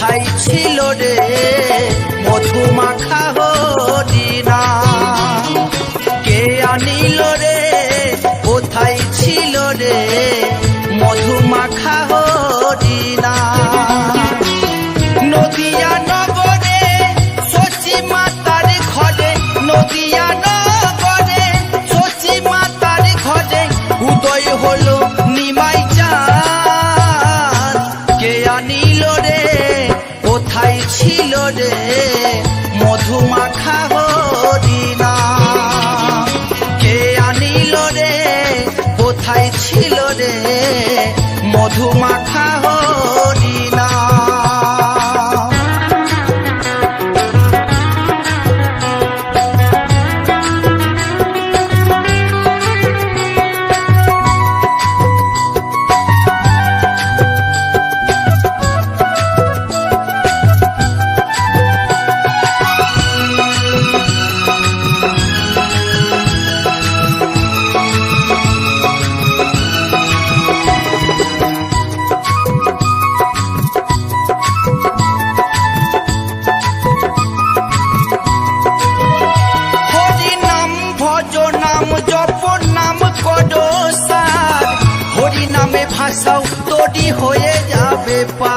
কোথায় ছিল রে মধু মাখা হরিনা কে আনিল রে কোথায় ছিল রে মধু মাখা হরিনা নদিয়া নগরে শচী মাতার ঘরে নদিয়া নগরে শচী মাতার ঘরে উদয় হলো নিমাই চাঁদ কে আনিল রে কোথায় ছিল রে মধু মাখা হরিনা কে আনিল রে কোথায় ছিল রে মধু মাখা হরিনা ভাষাও তৈরি হয়ে যাবে পা